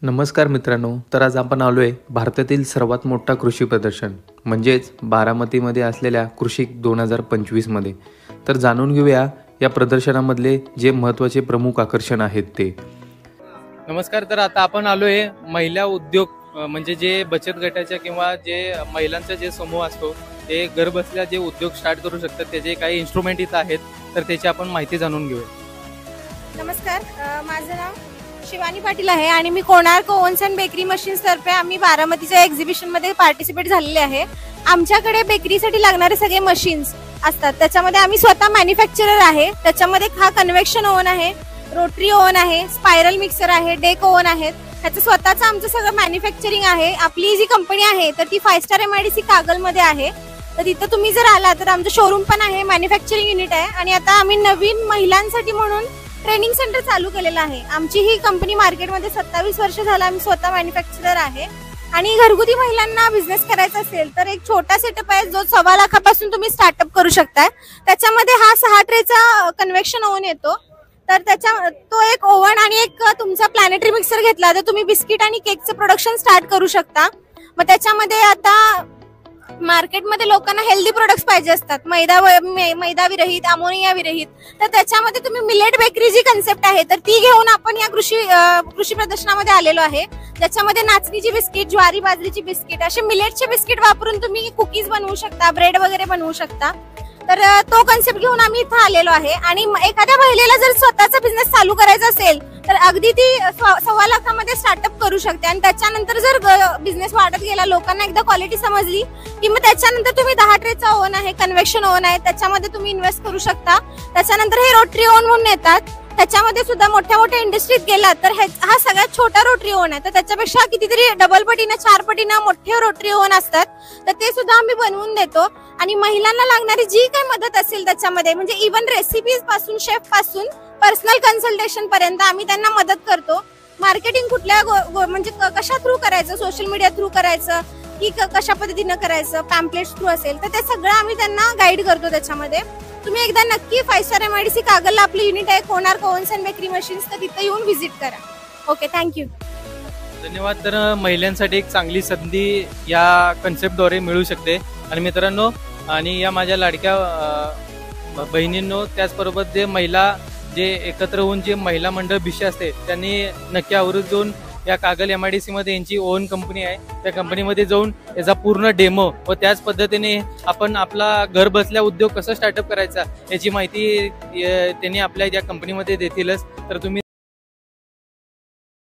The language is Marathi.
नमस्कार मित्रांनो, तर आज आपण आलोय भारतातील सर्वात मोठा कृषी प्रदर्शन म्हणजेच बारामतीमध्ये असलेल्या कृषी 2025 मध्ये। तर जाणून घेऊया या प्रदर्शनामधले जे महत्त्वाचे प्रमुख आकर्षण आहेत ते। नमस्कार। तर आता आपण आलोय महिला उद्योग म्हणजे जे बचत गटाच्या किंवा जे महिलांचा जे समूह असतो ते घर बसल्या जे उद्योग स्टार्ट करू शकतात त्याचे काही इन्स्ट्रुमेंट इथं आहेत, तर त्याची आपण माहिती जाणून घेऊया। नमस्कार, माझं नाव शिवानी पाटील आहे आणि मी Konark ovens and bakery machines तर्फे आम्ही बारामतीच्या एक्झिबिशन मध्ये पार्टिसिपेट झालेले आहे। आमच्याकडे बेकरीसाठी लागणारे सगळे मशीन्स असतात, त्याच्यामध्ये आम्ही स्वतः मॅन्युफॅक्चरर आहे। त्याच्यामध्ये हा कन्व्हेक्शन ओव्हन आहे, रोटरी ओव्हन आहे, स्पायरल मिक्सर आहे, डेक ओव्हन आहेत। ह्याचं स्वतःचं आमचं सगळं मॅन्युफॅक्चरिंग आहे। आपली जी कंपनी आहे तर ती 5 स्टार MIDC कागलमध्ये आहे। तर तिथं तुम्ही जर आला तर आमचं शोरूम पण आहे, मॅन्युफॅक्चरिंग युनिट आहे आणि आता आम्ही नवीन महिलांसाठी म्हणून ट्रेनिंग सेंटर चालू केलेलं आहे। आमची ही कंपनी मार्केटमध्ये 27 वर्ष झालं आम्ही स्वतः मॅन्युफॅक्चरर आहे आणि घरगुती महिलांना बिझनेस करायचा असेल तर एक छोटा सेटअप आहे जो 1.25 लाखापासून तुम्ही स्टार्टअप करू शकताय। त्याच्यामध्ये हा 6 ट्रेचा कन्व्हेक्शन ओव्हन येतो। तर तो एक ओव्हन आणि एक तुमचा प्लॅनेटरी मिक्सर घेतला तर तुम्ही बिस्किट आणि केकचं प्रोडक्शन स्टार्ट करू शकता। मग त्याच्यामध्ये आता मार्केटमध्ये लोकांना हेल्दी प्रोडक्ट्स पाहिजे असतात, मैदा विरहित, अमोनिया विरहित, तर त्याच्यामध्ये तुम्ही मिलेट बेकरी जी कन्सेप्ट आहे तर ती घेऊन आपण या कृषी प्रदर्शनामध्ये आलेलो आहे। त्याच्यामध्ये नाचणीची बिस्किट, ज्वारी बाजरीची बिस्किट, असे मिलेटचे बिस्किट वापरून तुम्ही कुकीज बनवू शकता, ब्रेड वगैरे बनवू शकता। तर तो कन्सेप्ट घेऊन आम्ही इथं आलेलो आहे आणि एखाद्या महिलेला जर स्वतःचा बिझनेस चालू करायचा असेल तर अगदी ती 1.25 लाखामध्ये स्टार्टअप करू शकते आणि त्याच्यानंतर जर बिझनेस वाढत गेला, लोकांना एकदा क्वालिटी समजली की मग त्याच्यानंतर तुम्ही 10 ट्रेचा ओव्हन आहे, कन्व्हेक्शन ओव्हन आहे, त्याच्यामध्ये तुम्ही इन्व्हेस्ट करू शकता। त्याच्यानंतर हे रोटरी ओव्हन म्हणून येतात, त्याच्यामध्ये सुद्धा मोठ्या इंडस्ट्रीत गेला तर हा सगळ्यात छोटा रोटरी ओव्हन आहे। तर त्याच्यापेक्षा कितीतरी डबल पटीनं 4 पटीनं मोठे रोटरी ओव्हन असतात, तर ते सुद्धा आम्ही बनवून देतो। आणि महिलांना लागणारी जी काही मदत असेल त्याच्यामध्ये म्हणजे इव्हन रेसिपीज पासून, शेफ पासून पर्सनल कन्सल्टेशन पर्यंत आम्ही त्यांना मदत करतो। मार्केटिंग कुठल्या म्हणजे कशा थ्रू करायचं, सोशल मीडिया थ्रू करायचं की कशा पद्धतीनं करायचं, पॅम्पलेट्स थ्रू असेल तर ते सगळं आम्ही त्यांना गाईड करतो। त्याच्यामध्ये तुम्ही एकदा नक्की 5 स्टार MIDC कागलला आपली युनिट आहे, Konark ovens and bakery machines, तर तिथे येऊन व्हिजिट करा। ओके, थँक्यू, धन्यवाद। तर महिलांसाठी एक चांगली संधी या कन्सेप्टद्वारे मिळू शकते। आणि मित्रांनो, आणि या माझ्या लाडक्या बहिणींनो, त्याचबरोबर जे महिला जे एकत्र होऊन जे महिला मंडळ भिशी असते त्यांनी नक्की आवर्जून या कागल MIDC मध्ये यांची ओन कंपनी आहे, त्या कंपनीमध्ये जाऊन याचा पूर्ण डेमो व त्याच पद्धतीने आपण आपला घर बसल्या उद्योग कसा स्टार्टअप करायचा याची माहिती त्यांनी आपल्या या कंपनीमध्ये देतीलच। तर तुम्ही